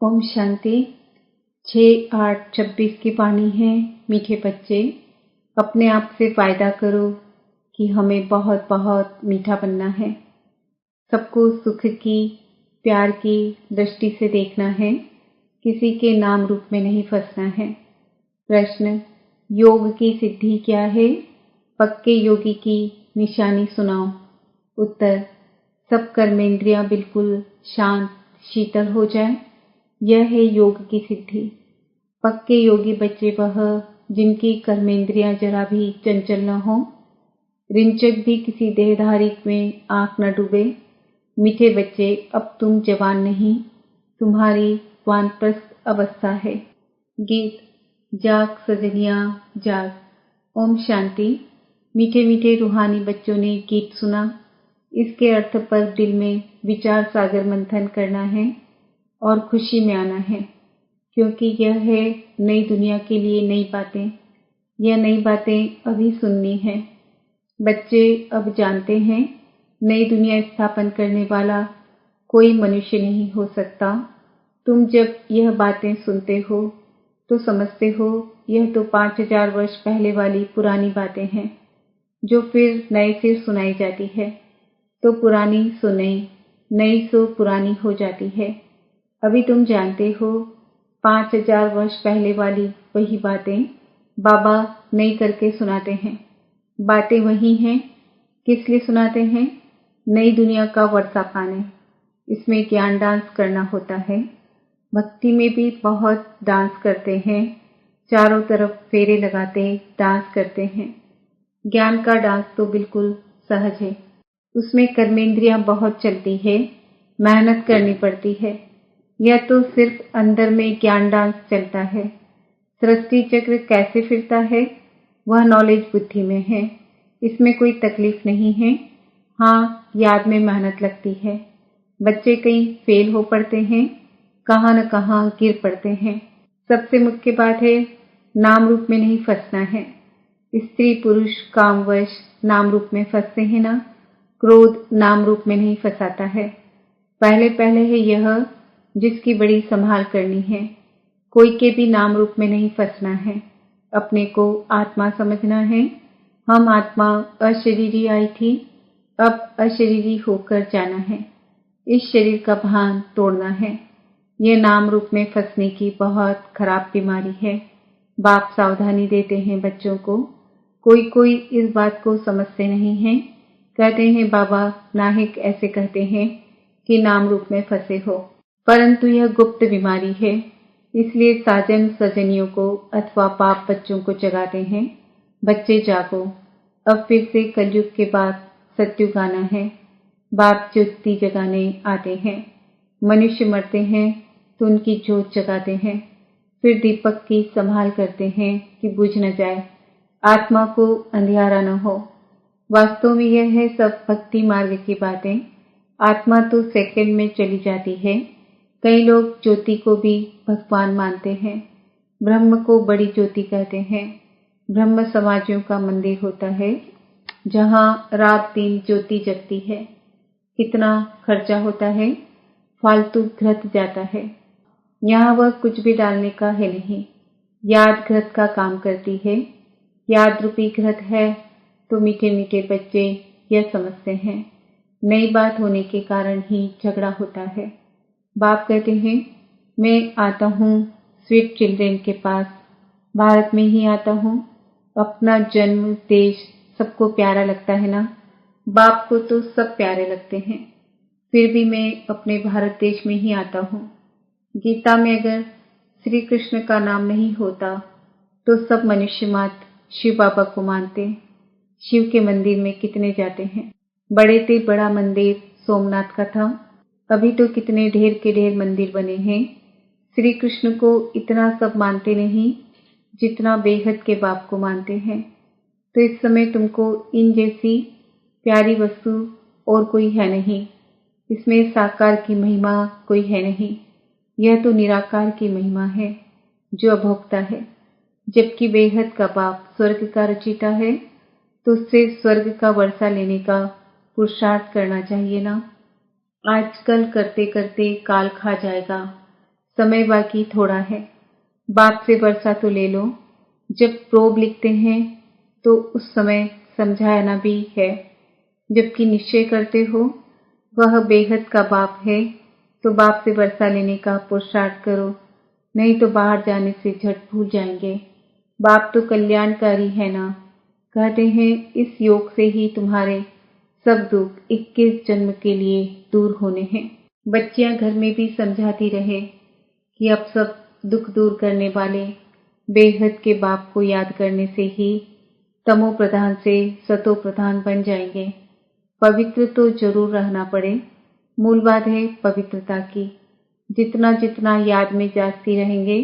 ओम शांति। 6-8-26 की वाणी है। मीठे बच्चे, अपने आप से वायदा करो कि हमें बहुत बहुत मीठा बनना है। सबको सुख की, प्यार की दृष्टि से देखना है। किसी के नाम रूप में नहीं फंसना है। प्रश्न: योग की सिद्धि क्या है? पक्के योगी की निशानी सुनाओ। उत्तर: सब कर्मेंद्रियां बिल्कुल शांत शीतल हो जाए, यह है योग की सिद्धि। पक्के योगी बच्चे वह जिनकी कर्मेंद्रियां जरा भी चंचल न हो, रिंचक भी किसी देहधारी में आंख न डूबे। मीठे बच्चे, अब तुम जवान नहीं, तुम्हारी वानप्रस्थ अवस्था है। गीत: जाग सजनिया जाग। ओम शांति। मीठे मीठे रूहानी बच्चों ने गीत सुना। इसके अर्थ पर दिल में विचार सागर मंथन करना है और खुशी में आना है, क्योंकि यह है नई दुनिया के लिए नई बातें। यह नई बातें अभी सुननी है। बच्चे अब जानते हैं, नई दुनिया स्थापन करने वाला कोई मनुष्य नहीं हो सकता। तुम जब यह बातें सुनते हो तो समझते हो यह तो 5000 वर्ष पहले वाली पुरानी बातें हैं, जो फिर नए सिर सुनाई जाती है। तो पुरानी सो नई, नई सो पुरानी हो जाती है। अभी तुम जानते हो 5000 वर्ष पहले वाली वही बातें बाबा नई करके सुनाते हैं। बातें वही हैं। किस लिए सुनाते हैं? नई दुनिया का वर्षा पाने। इसमें ज्ञान डांस करना होता है। भक्ति में भी बहुत डांस करते हैं, चारों तरफ फेरे लगाते डांस करते हैं। ज्ञान का डांस तो बिल्कुल सहज है। उसमें कर्मेंद्रियां बहुत चलती है, मेहनत करनी पड़ती है। यह तो सिर्फ अंदर में ज्ञान डांस चलता है। सृष्टि चक्र कैसे फिरता है, वह नॉलेज बुद्धि में है। इसमें कोई तकलीफ नहीं है। हाँ, याद में मेहनत लगती है। बच्चे कहीं फेल हो पड़ते हैं, कहाँ न कहाँ गिर पड़ते हैं। सबसे मुख्य बात है, नाम रूप में नहीं फंसना है। स्त्री पुरुष कामवश नाम रूप में फंसते हैं ना। क्रोध नाम रूप में नहीं फंसाता है। पहले पहले है यह जिसकी बड़ी संभाल करनी है। कोई के भी नाम रूप में नहीं फंसना है। अपने को आत्मा समझना है। हम आत्मा अशरीरी आई थी, अब अशरीरी होकर जाना है। इस शरीर का भान तोड़ना है। यह नाम रूप में फंसने की बहुत खराब बीमारी है। बाप सावधानी देते हैं बच्चों को। कोई कोई इस बात को समझते नहीं है। कहते हैं बाबा नाहिक ऐसे कहते हैं कि नाम रूप में फंसे हो, परंतु यह गुप्त बीमारी है। इसलिए साजन सजनियों को अथवा पाप बच्चों को जगाते हैं, बच्चे जागो। अब फिर से कलयुग के बाद सत्युग आना है। बाप ज्योति जगाने आते हैं। मनुष्य मरते हैं तो उनकी जोत जगाते हैं, फिर दीपक की संभाल करते हैं कि बुझ न जाए, आत्मा को अंधियारा न हो। वास्तव में यह है सब भक्ति मार्ग की बातें। आत्मा तो सेकंड में चली जाती है। कई लोग ज्योति को भी भगवान मानते हैं। ब्रह्म को बड़ी ज्योति कहते हैं। ब्रह्म समाजियों का मंदिर होता है, जहाँ रात दिन ज्योति जगती है। कितना खर्चा होता है, फालतू घृत जाता है। यहाँ वह कुछ भी डालने का है नहीं। याद घृत का काम करती है। याद रूपी घृत है तो मीठे मीठे बच्चे यह समझते हैं, नई बात होने के कारण ही झगड़ा होता है। बाप कहते हैं, मैं आता हूँ स्वीट चिल्ड्रेन के पास, भारत में ही आता हूँ। अपना जन्म देश सबको प्यारा लगता है ना। बाप को तो सब प्यारे लगते हैं, फिर भी मैं अपने भारत देश में ही आता हूँ। गीता में अगर श्री कृष्ण का नाम नहीं होता तो सब मनुष्य मात्र शिव बाबा को मानते। शिव के मंदिर में कितने जाते हैं। बड़े से बड़ा मंदिर सोमनाथ का था, अभी तो कितने ढेर के ढेर मंदिर बने हैं। श्री कृष्ण को इतना सब मानते नहीं जितना बेहद के बाप को मानते हैं। तो इस समय तुमको इन जैसी प्यारी वस्तु और कोई है नहीं। इसमें साकार की महिमा कोई है नहीं। यह तो निराकार की महिमा है जो अभोक्ता है। जबकि बेहद का बाप स्वर्ग का रचयिता है, तो उससे स्वर्ग का वर्षा लेने का पुरुषार्थ करना चाहिए ना। आजकल करते करते काल खा जाएगा। समय बाकी थोड़ा है। बाप से वर्षा तो ले लो। जब प्रोब लिखते हैं तो उस समय समझाना भी है। जबकि निश्चय करते हो वह बेहद का बाप है तो बाप से वर्षा लेने का पुरुषार्थ करो, नहीं तो बाहर जाने से झट भूल जाएंगे। बाप तो कल्याणकारी है ना। कहते हैं इस योग से ही तुम्हारे सब दुख 21 जन्म के लिए दूर होने हैं। बच्चियां घर में भी समझाती रहे कि अब सब दुख दूर करने वाले बेहद के बाप को याद करने से ही तमो प्रधान से सतो प्रधान बन जाएंगे। पवित्र तो जरूर रहना पड़े, मूल बात है पवित्रता की। जितना जितना याद में जागती रहेंगे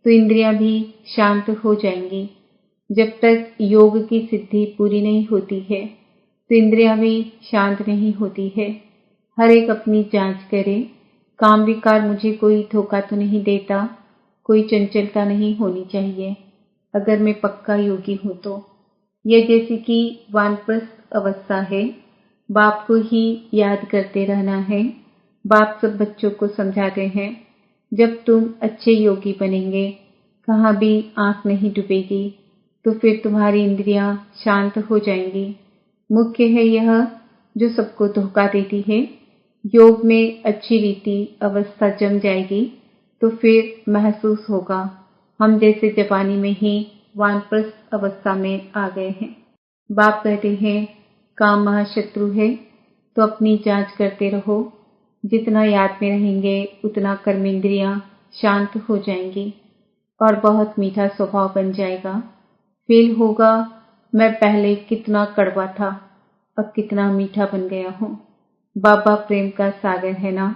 तो इंद्रियां भी शांत हो जाएंगी। जब तक योग की सिद्धि पूरी नहीं होती है तो इंद्रियां भी शांत नहीं होती है। हर एक अपनी जांच करे, काम विकार मुझे कोई धोखा तो नहीं देता, कोई चंचलता नहीं होनी चाहिए अगर मैं पक्का योगी हूं तो। यह जैसे कि वानप्रस्थ अवस्था है, बाप को ही याद करते रहना है। बाप सब बच्चों को समझाते हैं जब तुम अच्छे योगी बनेंगे, कहाँ भी आंख नहीं डूबेगी तो फिर तुम्हारी इंद्रियां शांत हो जाएंगी। मुख्य है यह जो सबको धोखा देती है। योग में अच्छी रीति अवस्था जम जाएगी तो फिर महसूस होगा हम जैसे जवानी में ही वानप्रस्थ अवस्था में आ गए हैं। बाप कहते हैं काम महाशत्रु है तो अपनी जांच करते रहो। जितना याद में रहेंगे उतना कर्मेंद्रियां शांत हो जाएंगी और बहुत मीठा स्वभाव बन जाएगा। फील होगा मैं पहले कितना कड़वा था, अब कितना मीठा बन गया हूँ। बाबा प्रेम का सागर है ना,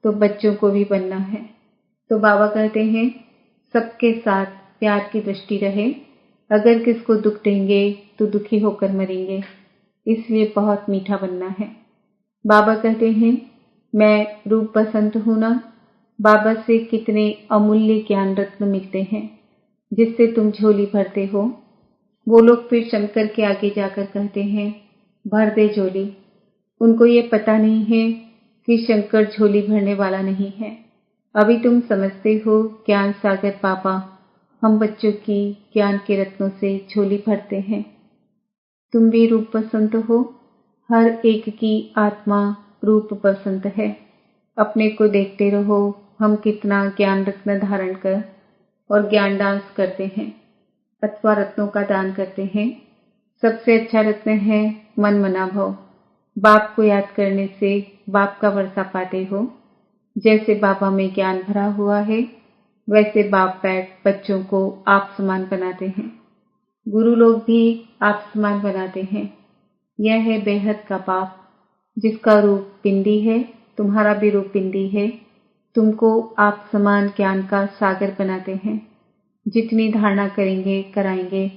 तो बच्चों को भी बनना है। तो बाबा कहते हैं सबके साथ प्यार की दृष्टि रहे। अगर किसको दुख देंगे तो दुखी होकर मरेंगे, इसलिए बहुत मीठा बनना है। बाबा कहते हैं मैं रूप बसंत हूं ना। बाबा से कितने अमूल्य ज्ञान रत्न मिलते हैं जिससे तुम झोली भरते हो। वो लोग फिर शंकर के आगे जाकर कहते हैं भर दे झोली। उनको ये पता नहीं है कि शंकर झोली भरने वाला नहीं है। अभी तुम समझते हो ज्ञान सागर बाबा हम बच्चों की ज्ञान के रत्नों से झोली भरते हैं। तुम भी रूप बसंत हो। हर एक की आत्मा रूप बसंत है। अपने को देखते रहो हम कितना ज्ञान रत्न धारण कर और ज्ञान डांस करते हैं अथवा रत्नों का दान करते हैं। सबसे अच्छा रत्न है मन मना भव। बाप को याद करने से बाप का वर्षा पाते हो। जैसे बाबा में ज्ञान भरा हुआ है वैसे बाप बैठ बच्चों को आप समान बनाते हैं। गुरु लोग भी आप समान बनाते हैं। यह है बेहद का बाप जिसका रूप बिंदी है। तुम्हारा भी रूप बिंदी है। तुमको आप समान ज्ञान का सागर बनाते हैं। जितनी धारणा करेंगे कराएंगे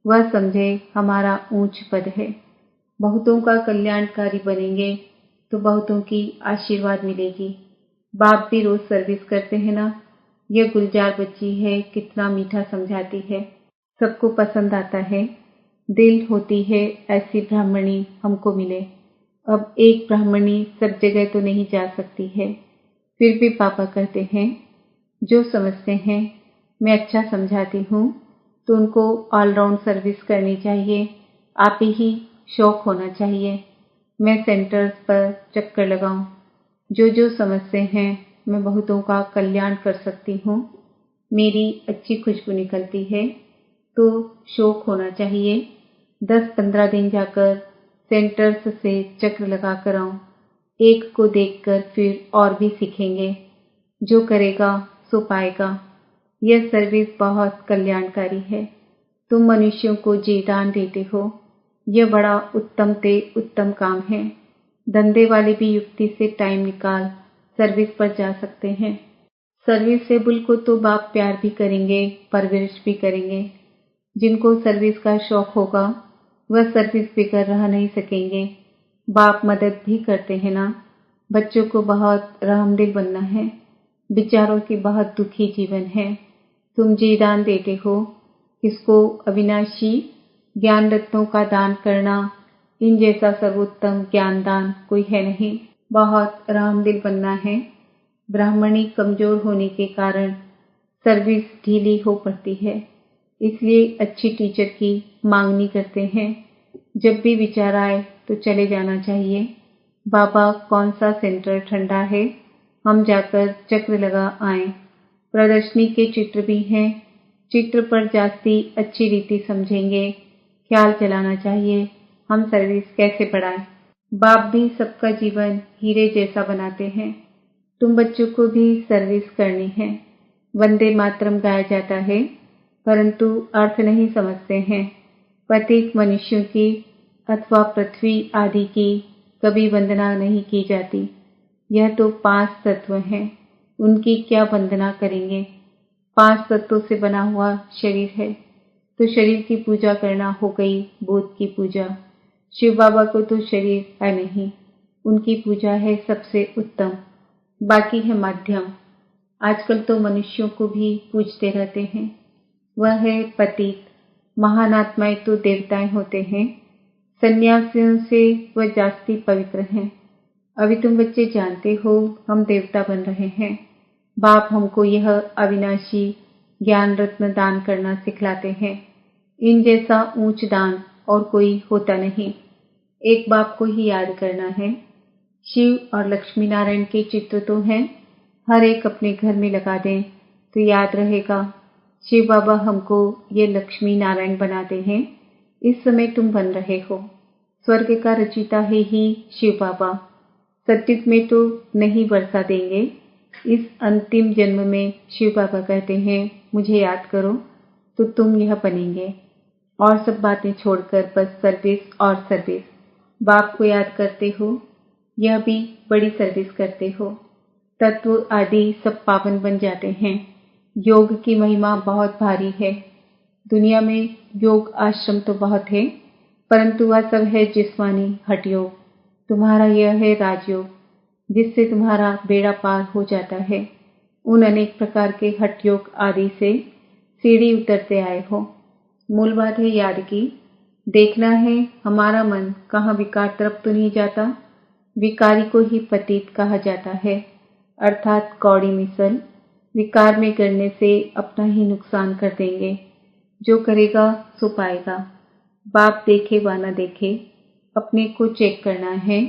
वह समझे हमारा ऊंच पद है। बहुतों का कल्याणकारी बनेंगे तो बहुतों की आशीर्वाद मिलेगी। बाप भी रोज सर्विस करते हैं ना। यह गुलजार बच्ची है, कितना मीठा समझाती है, सबको पसंद आता है। दिल होती है ऐसी ब्राह्मणी हमको मिले। अब एक ब्राह्मणी सब जगह तो नहीं जा सकती है, फिर भी पापा कहते हैं जो समझते हैं मैं अच्छा समझाती हूँ तो उनको ऑलराउंड सर्विस करनी चाहिए। आप ही शौक होना चाहिए मैं सेंटर्स पर चक्कर लगाऊं। जो समझते हैं मैं बहुतों का कल्याण कर सकती हूँ, मेरी अच्छी खुशबू निकलती है, तो शौक होना चाहिए 10-15 दिन जाकर सेंटर्स से चक्र लगा कर आऊं। एक को देखकर फिर और भी सीखेंगे। जो करेगा सो पाएगा। यह सर्विस बहुत कल्याणकारी है। तुम मनुष्यों को जीवदान देते हो। यह बड़ा उत्तम ते उत्तम काम है। धंधे वाले भी युक्ति से टाइम निकाल सर्विस पर जा सकते हैं। सर्विसेबल को तो बाप प्यार भी करेंगे, परवरिश भी करेंगे। जिनको सर्विस का शौक होगा वह सर्विस बेकर रह नहीं सकेंगे। बाप मदद भी करते हैं ना। बच्चों को बहुत रहमदिल बनना है। बेचारों की बहुत दुखी जीवन है। तुम जी दान देते हो। किसको अविनाशी ज्ञान रत्नों का दान करना, इन जैसा सर्वोत्तम ज्ञान दान कोई है नहीं। बहुत रहमदिल बनना है। ब्राह्मणी कमजोर होने के कारण सर्विस ढीली हो पड़ती है, इसलिए अच्छी टीचर की मांगनी करते हैं। जब भी विचार आए तो चले जाना चाहिए। बाबा कौन सा सेंटर ठंडा है, हम जाकर चक्र लगा आएं। प्रदर्शनी के चित्र भी हैं, चित्र पर जास्ती अच्छी रीति समझेंगे। ख्याल चलाना चाहिए हम सर्विस कैसे बढ़ाएं। बाप भी सबका जीवन हीरे जैसा बनाते हैं। तुम बच्चों को भी सर्विस करनी है। वंदे मातरम गाया जाता है, परंतु अर्थ नहीं समझते हैं। प्रत्येक मनुष्यों की अथवा पृथ्वी आदि की कभी वंदना नहीं की जाती। यह तो 5 तत्व हैं, उनकी क्या वंदना करेंगे। 5 तत्वों से बना हुआ शरीर है, तो शरीर की पूजा करना हो गई बोध की पूजा। शिव बाबा को तो शरीर है नहीं, उनकी पूजा है सबसे उत्तम, बाकी है मध्यम। आजकल तो मनुष्यों को भी पूजते रहते हैं, वह है पतित। महान आत्माएं तो देवताएं होते हैं, सन्यासियों से वह जास्ती पवित्र हैं। अभी तुम बच्चे जानते हो हम देवता बन रहे हैं। बाप हमको यह अविनाशी ज्ञान रत्न दान करना सिखलाते हैं। इन जैसा ऊंच दान और कोई होता नहीं। एक बाप को ही याद करना है। शिव और लक्ष्मी नारायण के चित्र तो हैं, हर एक अपने घर में लगा दें तो याद रहेगा। शिव बाबा हमको ये लक्ष्मी नारायण बनाते हैं। इस समय तुम बन रहे हो। स्वर्ग का रचिता है ही शिव बाबा। सत्युग में तो नहीं वर्षा देंगे। इस अंतिम जन्म में शिव बाबा कहते हैं मुझे याद करो तो तुम यह बनेंगे। और सब बातें छोड़कर बस सर्विस और सर्विस। बाप को याद करते हो, यह भी बड़ी सर्विस करते हो। तत्व आदि सब पावन बन जाते हैं। योग की महिमा बहुत भारी है। दुनिया में योग आश्रम तो बहुत है, परंतु वह सब है जिस्मानी हठ योग। तुम्हारा यह है राजयोग, जिससे तुम्हारा बेड़ा पार हो जाता है। उन अनेक प्रकार के हठ योग आदि से सीढ़ी उतरते आए हो। मूल बात है याद की। देखना है हमारा मन कहाँ विकार तरफ तो नहीं जाता। विकारी को ही पतित कहा जाता है, अर्थात कौड़ी मिसल। विकार में गिरने से अपना ही नुकसान कर देंगे। जो करेगा सो पाएगा। बाप देखे व न देखे, अपने को चेक करना है।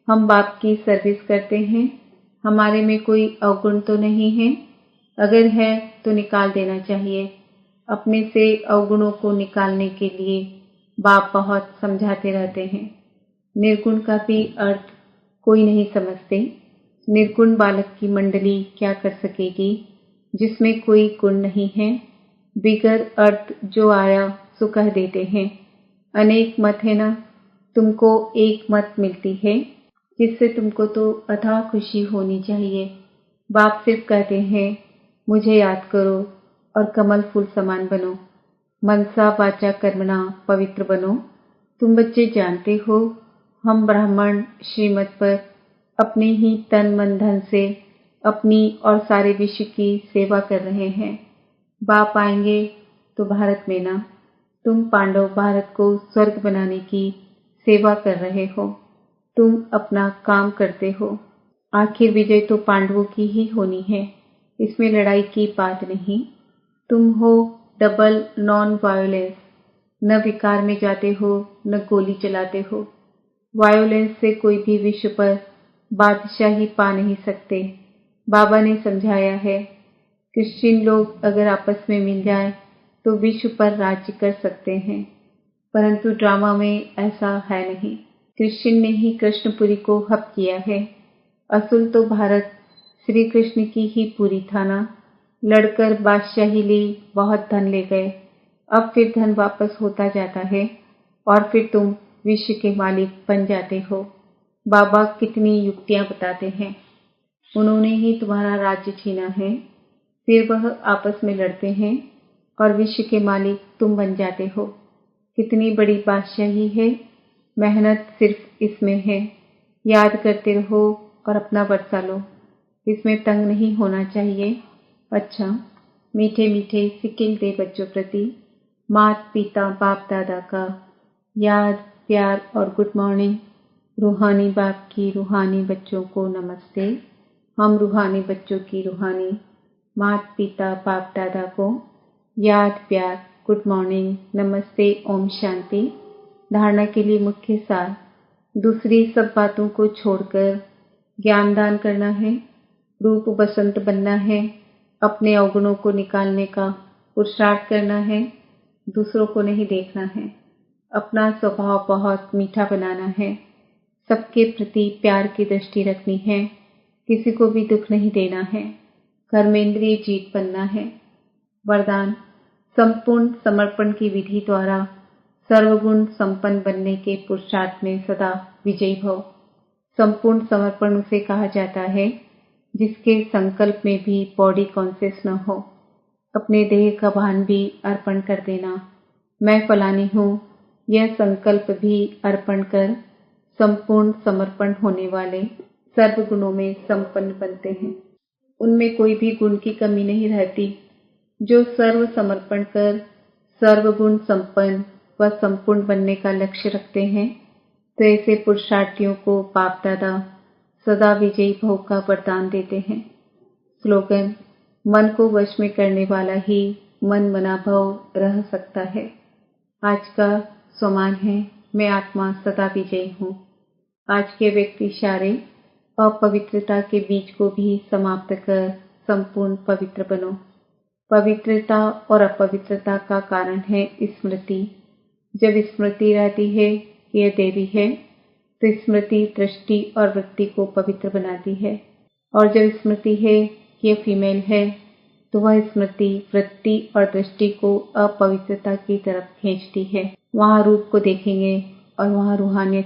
हम बाप की सर्विस करते हैं, हमारे में कोई अवगुण तो नहीं है। अगर है तो निकाल देना चाहिए। अपने से अवगुणों को निकालने के लिए बाप बहुत समझाते रहते हैं। निर्गुण का भी अर्थ कोई नहीं समझते। निर्गुण बालक की मंडली क्या कर सकेगी जिसमें कोई गुण नहीं है। बिगर अर्थ जो आया सो कह देते हैं। अनेक मत है ना, तुमको एक मत मिलती है, जिससे तुमको तो अथाह खुशी होनी चाहिए। बाप सिर्फ कहते हैं मुझे याद करो और कमल फूल समान बनो। मनसा वाचा कर्मणा पवित्र बनो। तुम बच्चे जानते हो हम ब्राह्मण श्रीमत पर अपने ही तन मन धन से अपनी और सारे विश्व की सेवा कर रहे हैं। बाप आएंगे तो भारत में ना, तुम पांडव भारत को स्वर्ग बनाने की सेवा कर रहे हो। तुम अपना काम करते हो। आखिर विजय तो पांडवों की ही होनी है, इसमें लड़ाई की बात नहीं। तुम हो डबल नॉन वायोलेंस। न विकार में जाते हो न गोली चलाते हो। वायोलेंस से कोई भी विश्व पर बादशाही पा नहीं सकते। बाबा ने समझाया है, क्रिश्चियन लोग अगर आपस में मिल जाए तो विश्व पर राज्य कर सकते हैं, परंतु ड्रामा में ऐसा है नहीं। कृष्ण ने ही कृष्णपुरी को हप किया है। असुल तो भारत श्री कृष्ण की ही पूरी था ना। लड़कर बादशाही ली, बहुत धन ले गए। अब फिर धन वापस होता जाता है और फिर तुम विश्व के मालिक बन जाते हो। बाबा कितनी युक्तियां बताते हैं। उन्होंने ही तुम्हारा राज्य छीना है, फिर वह आपस में लड़ते हैं और विश्व के मालिक तुम बन जाते हो। कितनी बड़ी बादशाही है। मेहनत सिर्फ इसमें है। याद करते रहो और अपना वर्षा लो। इसमें तंग नहीं होना चाहिए। अच्छा, मीठे मीठे सिक्किल दे बच्चों प्रति मात पिता बाप दादा का याद प्यार और गुड मॉर्निंग। रूहानी बाप की रूहानी बच्चों को नमस्ते। हम रूहानी बच्चों की रूहानी माता पिता बाप दादा को याद प्यार गुड मॉर्निंग नमस्ते ओम शांति। धारणा के लिए मुख्य सार। दूसरी सब बातों को छोड़कर ज्ञान दान करना है, रूप बसंत बनना है, अपने अवगुणों को निकालने का पुरुषार्थ करना है, दूसरों को नहीं देखना है, अपना स्वभाव बहुत मीठा बनाना है, सबके प्रति प्यार की दृष्टि रखनी है, किसी को भी दुख नहीं देना है, कर्मेंद्रिय जीत बनना है। वरदान, संपूर्ण समर्पण की विधि द्वारा सर्वगुण संपन्न बनने के पुरुषार्थ में सदा विजयी भव। संपूर्ण समर्पण उसे कहा जाता है जिसके संकल्प में भी बॉडी कॉन्शियस न हो। अपने देह का भान भी अर्पण कर देना, मैं फलानी हूँ, यह संकल्प भी अर्पण कर संपूर्ण समर्पण होने वाले सर्वगुणों में संपन्न बनते हैं। उनमें कोई भी गुण की कमी नहीं रहती। जो सर्व समर्पण कर सर्वगुण संपन्न व संपूर्ण बनने का लक्ष्य रखते हैं, तो ऐसे पुरुषार्थियों को बाप दादा सदा विजयी भव का वरदान देते हैं। स्लोगन, मन को वश में करने वाला ही मन मना भव रह सकता है। आज का स्वमान है, मैं आत्मा सदा विजयी हूँ। आज के व्यक्ति इशारे, अपवित्रता के बीज को भी समाप्त कर संपूर्ण पवित्र बनो। पवित्रता और अपवित्रता का कारण है स्मृति। जब स्मृति रहती है कि यह देवी है, तो स्मृति दृष्टि और वृत्ति को पवित्र बनाती है, और जब स्मृति है कि यह फीमेल है, तो वह स्मृति वृत्ति और दृष्टि को अपवित्रता की तरफ खींचती है। वहाँ रूप को देखेंगे और वहाँ रूहानियत